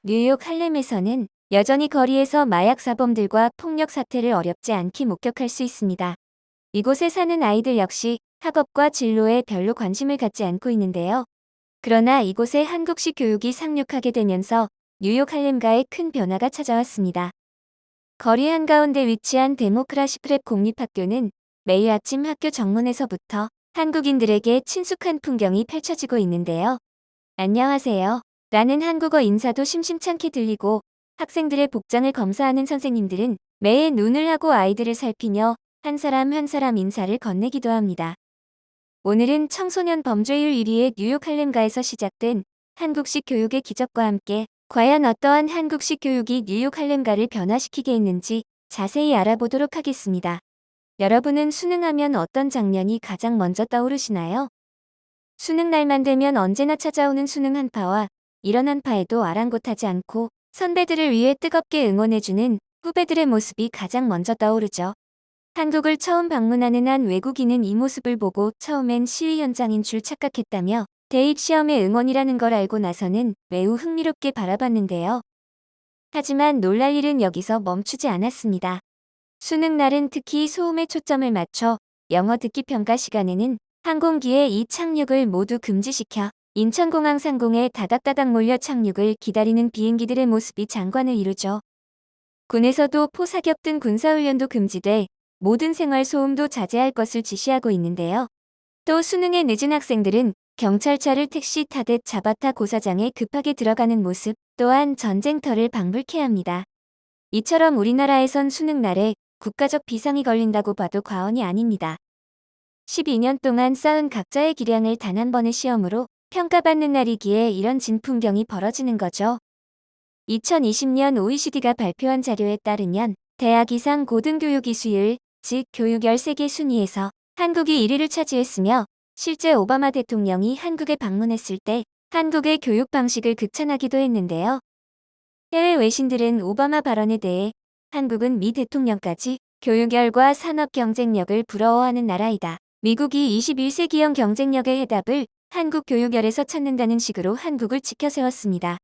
뉴욕 할렘에서는 여전히 거리에서 마약 사범들과 폭력 사태를 어렵지 않게 목격할 수 있습니다. 이곳에 사는 아이들 역시 학업과 진로에 별로 관심을 갖지 않고 있는데요. 그러나 이곳에 한국식 교육이 상륙하게 되면서 뉴욕 할렘가에 큰 변화가 찾아왔습니다. 거리 한가운데 위치한 데모크라시 프랩 공립학교는 매일 아침 학교 정문에서부터 한국인들에게 친숙한 풍경이 펼쳐지고 있는데요. 안녕하세요. 라는 한국어 인사도 심심찮게 들리고 학생들의 복장을 검사하는 선생님들은 매일 눈을 하고 아이들을 살피며 한 사람 한 사람 인사를 건네기도 합니다. 오늘은 청소년 범죄율 1위의 뉴욕 할렘가에서 시작된 한국식 교육의 기적과 함께 과연 어떠한 한국식 교육이 뉴욕 할렘가를 변화시키게 했는지 자세히 알아보도록 하겠습니다. 여러분은 수능하면 어떤 장면이 가장 먼저 떠오르시나요? 수능 날만 되면 언제나 찾아오는 수능 한파와 이런 한파에도 아랑곳하지 않고 선배들을 위해 뜨겁게 응원해주는 후배들의 모습이 가장 먼저 떠오르죠. 한국을 처음 방문하는 한 외국인은 이 모습을 보고 처음엔 시위 현장인 줄 착각했다며 대입 시험의 응원이라는 걸 알고 나서는 매우 흥미롭게 바라봤는데요. 하지만 놀랄 일은 여기서 멈추지 않았습니다. 수능 날은 특히 소음에 초점을 맞춰 영어 듣기 평가 시간에는 항공기의 이 착륙을 모두 금지시켜 인천공항 상공에 다닥다닥 몰려 착륙을 기다리는 비행기들의 모습이 장관을 이루죠. 군에서도 포사격 등 군사훈련도 금지돼 모든 생활 소음도 자제할 것을 지시하고 있는데요. 또 수능에 늦은 학생들은 경찰차를 택시 타듯 잡아타 고사장에 급하게 들어가는 모습 또한 전쟁터를 방불케 합니다. 이처럼 우리나라에선 수능 날에 국가적 비상이 걸린다고 봐도 과언이 아닙니다. 12년 동안 쌓은 각자의 기량을 단 한 번의 시험으로 평가받는 날이기에 이런 진풍경이 벌어지는 거죠. 2020년 OECD가 발표한 자료에 따르면 대학 이상 고등교육 이수율, 즉 교육 13개 순위에서 한국이 1위를 차지했으며 실제 오바마 대통령이 한국에 방문했을 때 한국의 교육 방식을 극찬하기도 했는데요. 해외 외신들은 오바마 발언에 대해 한국은 미 대통령까지 교육열과 산업 경쟁력을 부러워하는 나라이다. 미국이 21세기형 경쟁력의 해답을 한국 교육열에서 찾는다는 식으로 한국을 치켜세웠습니다.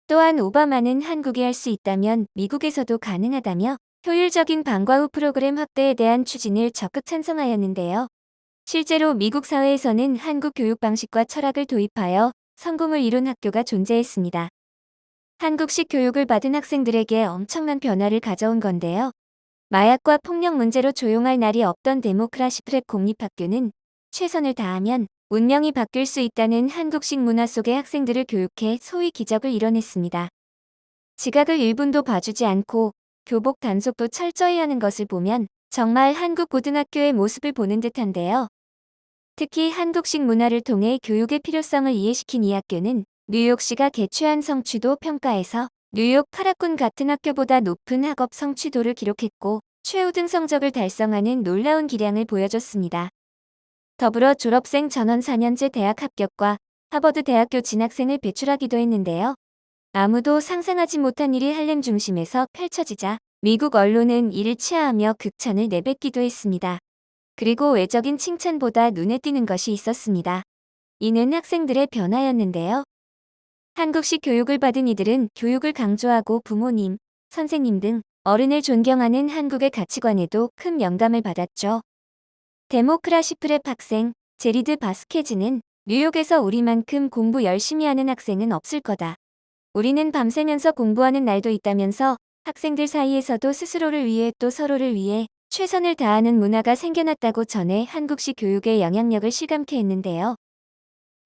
또한 오바마는 한국이 할 수 있다면 미국에서도 가능하다며 효율적인 방과 후 프로그램 확대에 대한 추진을 적극 찬성하였는데요. 실제로 미국 사회에서는 한국 교육 방식과 철학을 도입하여 성공을 이룬 학교가 존재했습니다. 한국식 교육을 받은 학생들에게 엄청난 변화를 가져온 건데요. 마약과 폭력 문제로 조용할 날이 없던 데모크라시 프랩 공립학교는 최선을 다하면 운명이 바뀔 수 있다는 한국식 문화 속의 학생들을 교육해 소위 기적을 이뤄냈습니다. 지각을 1분도 봐주지 않고 교복 단속도 철저히 하는 것을 보면 정말 한국 고등학교의 모습을 보는 듯한데요. 특히 한국식 문화를 통해 교육의 필요성을 이해시킨 이 학교는 뉴욕시가 개최한 성취도 평가에서 뉴욕 8학군 같은 학교보다 높은 학업 성취도를 기록했고 최우등 성적을 달성하는 놀라운 기량을 보여줬습니다. 더불어 졸업생 전원 4년제 대학 합격과 하버드 대학교 진학생을 배출하기도 했는데요. 아무도 상상하지 못한 일이 할렘 중심에서 펼쳐지자 미국 언론은 이를 치하하며 극찬을 내뱉기도 했습니다. 그리고 외적인 칭찬보다 눈에 띄는 것이 있었습니다. 이는 학생들의 변화였는데요. 한국식 교육을 받은 이들은 교육을 강조하고 부모님, 선생님 등 어른을 존경하는 한국의 가치관에도 큰 영감을 받았죠. 데모크라시 프랩 학생 제리드 바스케즈는 뉴욕에서 우리만큼 공부 열심히 하는 학생은 없을 거다. 우리는 밤새면서 공부하는 날도 있다면서 학생들 사이에서도 스스로를 위해 또 서로를 위해 최선을 다하는 문화가 생겨났다고 전해 한국식 교육의 영향력을 실감케 했는데요.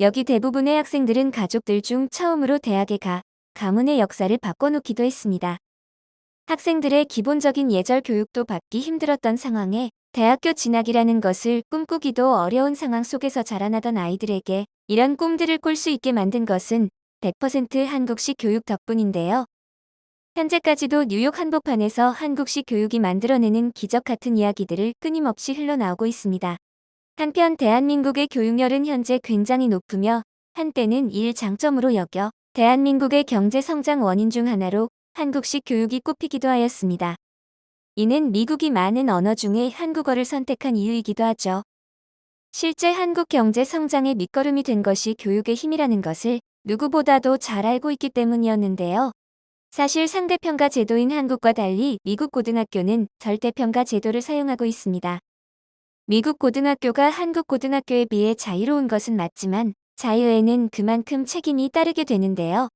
여기 대부분의 학생들은 가족들 중 처음으로 대학에 가 가문의 역사를 바꿔놓기도 했습니다. 학생들의 기본적인 예절 교육도 받기 힘들었던 상황에 대학교 진학이라는 것을 꿈꾸기도 어려운 상황 속에서 자라나던 아이들에게 이런 꿈들을 꿀 수 있게 만든 것은 100% 한국식 교육 덕분인데요. 현재까지도 뉴욕 한복판에서 한국식 교육이 만들어내는 기적 같은 이야기들을 끊임없이 흘러나오고 있습니다. 한편 대한민국의 교육열은 현재 굉장히 높으며 한때는 이를 장점으로 여겨 대한민국의 경제 성장 원인 중 하나로 한국식 교육이 꼽히기도 하였습니다. 이는 미국이 많은 언어 중에 한국어를 선택한 이유이기도 하죠. 실제 한국 경제 성장의 밑거름이 된 것이 교육의 힘이라는 것을 누구보다도 잘 알고 있기 때문이었는데요. 사실 상대평가 제도인 한국과 달리 미국 고등학교는 절대평가 제도를 사용하고 있습니다. 미국 고등학교가 한국 고등학교에 비해 자유로운 것은 맞지만 자유에는 그만큼 책임이 따르게 되는데요.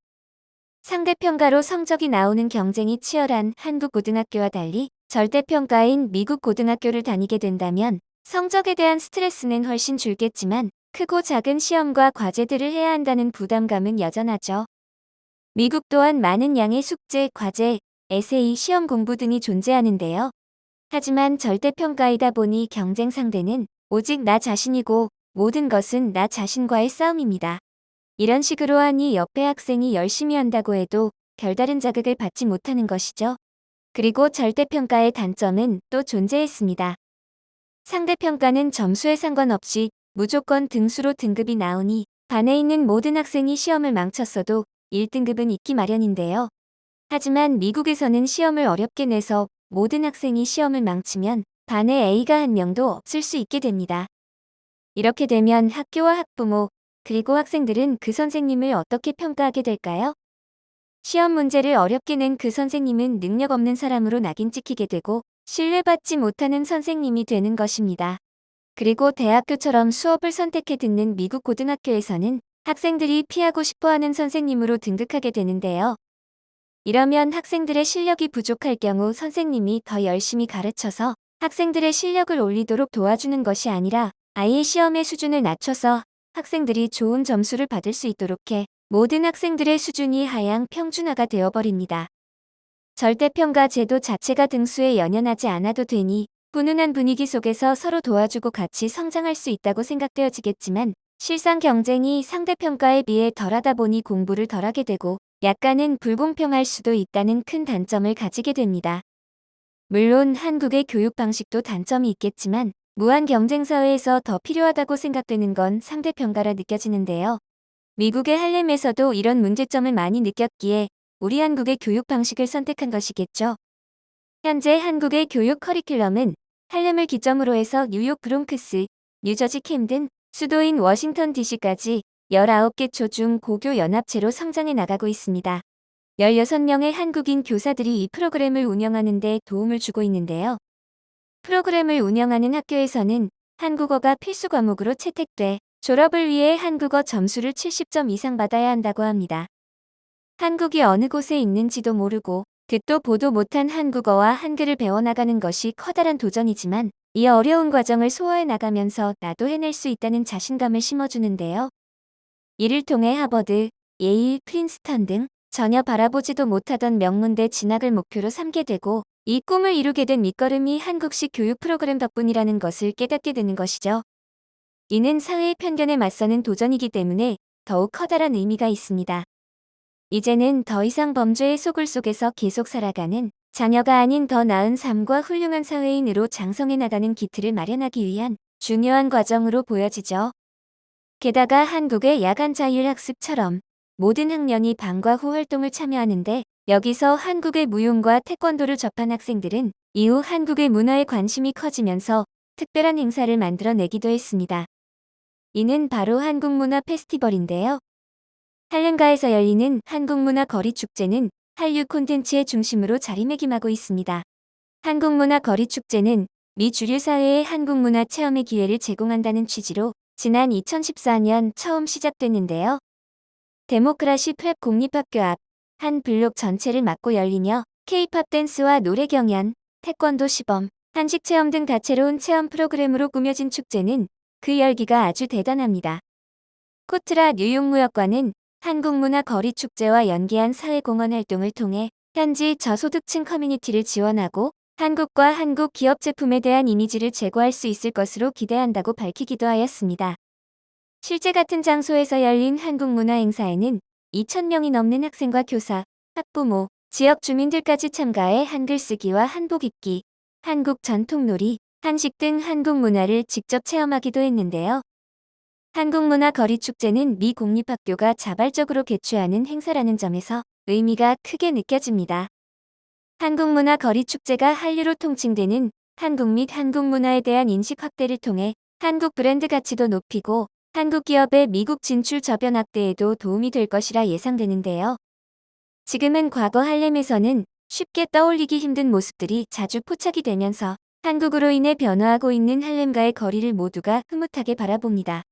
상대평가로 성적이 나오는 경쟁이 치열한 한국 고등학교와 달리 절대평가인 미국 고등학교를 다니게 된다면 성적에 대한 스트레스는 훨씬 줄겠지만 크고 작은 시험과 과제들을 해야 한다는 부담감은 여전하죠. 미국 또한 많은 양의 숙제, 과제, 에세이, 시험 공부 등이 존재하는데요. 하지만 절대평가이다 보니 경쟁 상대는 오직 나 자신이고 모든 것은 나 자신과의 싸움입니다. 이런 식으로 하니 옆에 학생이 열심히 한다고 해도 별다른 자극을 받지 못하는 것이죠. 그리고 절대평가의 단점은 또 존재했습니다. 상대평가는 점수에 상관없이 무조건 등수로 등급이 나오니 반에 있는 모든 학생이 시험을 망쳤어도 1등급은 있기 마련인데요. 하지만 미국에서는 시험을 어렵게 내서 모든 학생이 시험을 망치면 반에 A가 한 명도 없을 수 있게 됩니다. 이렇게 되면 학교와 학부모, 그리고 학생들은 그 선생님을 어떻게 평가하게 될까요? 시험 문제를 어렵게 낸 그 선생님은 능력 없는 사람으로 낙인 찍히게 되고 신뢰받지 못하는 선생님이 되는 것입니다. 그리고 대학교처럼 수업을 선택해 듣는 미국 고등학교에서는 학생들이 피하고 싶어하는 선생님으로 등극하게 되는데요. 이러면 학생들의 실력이 부족할 경우 선생님이 더 열심히 가르쳐서 학생들의 실력을 올리도록 도와주는 것이 아니라 아예 시험의 수준을 낮춰서 학생들이 좋은 점수를 받을 수 있도록 해 모든 학생들의 수준이 하향 평준화가 되어버립니다. 절대평가 제도 자체가 등수에 연연하지 않아도 되니 훈훈한 분위기 속에서 서로 도와주고 같이 성장할 수 있다고 생각되어지겠지만 실상 경쟁이 상대평가에 비해 덜하다 보니 공부를 덜하게 되고 약간은 불공평할 수도 있다는 큰 단점을 가지게 됩니다. 물론 한국의 교육 방식도 단점이 있겠지만 무한 경쟁 사회에서 더 필요하다고 생각되는 건 상대평가라 느껴지는데요. 미국의 할렘에서도 이런 문제점을 많이 느꼈기에 우리 한국의 교육 방식을 선택한 것이겠죠. 현재 한국의 교육 커리큘럼은 할렘을 기점으로 해서 뉴욕 브롱크스, 뉴저지 캠든, 수도인 워싱턴 DC까지 19개 초중 고교 연합체로 성장해 나가고 있습니다. 16명의 한국인 교사들이 이 프로그램을 운영하는 데 도움을 주고 있는데요. 프로그램을 운영하는 학교에서는 한국어가 필수 과목으로 채택돼 졸업을 위해 한국어 점수를 70점 이상 받아야 한다고 합니다. 한국이 어느 곳에 있는지도 모르고 듣도 보도 못한 한국어와 한글을 배워나가는 것이 커다란 도전이지만 이 어려운 과정을 소화해 나가면서 나도 해낼 수 있다는 자신감을 심어주는데요. 이를 통해 하버드, 예일, 프린스턴 등 전혀 바라보지도 못하던 명문대 진학을 목표로 삼게 되고 이 꿈을 이루게 된 밑거름이 한국식 교육 프로그램 덕분이라는 것을 깨닫게 되는 것이죠. 이는 사회의 편견에 맞서는 도전이기 때문에 더욱 커다란 의미가 있습니다. 이제는 더 이상 범죄의 소굴 속에서 계속 살아가는 자녀가 아닌 더 나은 삶과 훌륭한 사회인으로 장성해 나가는 기틀을 마련하기 위한 중요한 과정으로 보여지죠. 게다가 한국의 야간 자율학습처럼 모든 학년이 방과 후 활동을 참여하는데 여기서 한국의 무용과 태권도를 접한 학생들은 이후 한국의 문화에 관심이 커지면서 특별한 행사를 만들어내기도 했습니다. 이는 바로 한국문화 페스티벌인데요. 할렘가에서 열리는 한국문화 거리축제는 한류 콘텐츠의 중심으로 자리매김하고 있습니다. 한국문화 거리축제는 미 주류 사회의 한국문화 체험의 기회를 제공한다는 취지로 지난 2014년 처음 시작됐는데요. 데모크라시 프랩 공립학교 앞 한 블록 전체를 막고 열리며 K-팝 댄스와 노래 경연, 태권도 시범, 한식 체험 등 다채로운 체험 프로그램으로 꾸며진 축제는 그 열기가 아주 대단합니다. 코트라 뉴욕무역관은 한국문화 거리축제와 연계한 사회공헌 활동을 통해 현지 저소득층 커뮤니티를 지원하고 한국과 한국 기업 제품에 대한 이미지를 제고할 수 있을 것으로 기대한다고 밝히기도 하였습니다. 실제 같은 장소에서 열린 한국문화 행사에는 2,000명이 넘는 학생과 교사, 학부모, 지역 주민들까지 참가해 한글 쓰기와 한복 입기, 한국 전통놀이, 한식 등 한국 문화를 직접 체험하기도 했는데요. 한국문화 거리축제는 미 공립학교가 자발적으로 개최하는 행사라는 점에서 의미가 크게 느껴집니다. 한국문화 거리축제가 한류로 통칭되는 한국 및 한국 문화에 대한 인식 확대를 통해 한국 브랜드 가치도 높이고 한국 기업의 미국 진출 저변 확대에도 도움이 될 것이라 예상되는데요. 지금은 과거 할렘에서는 쉽게 떠올리기 힘든 모습들이 자주 포착이 되면서 한국으로 인해 변화하고 있는 할렘과의 거리를 모두가 흐뭇하게 바라봅니다.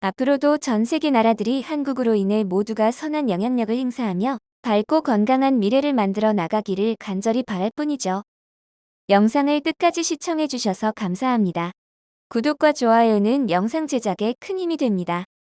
앞으로도 전 세계 나라들이 한국으로 인해 모두가 선한 영향력을 행사하며 밝고 건강한 미래를 만들어 나가기를 간절히 바랄 뿐이죠. 영상을 끝까지 시청해주셔서 감사합니다. 구독과 좋아요는 영상 제작에 큰 힘이 됩니다.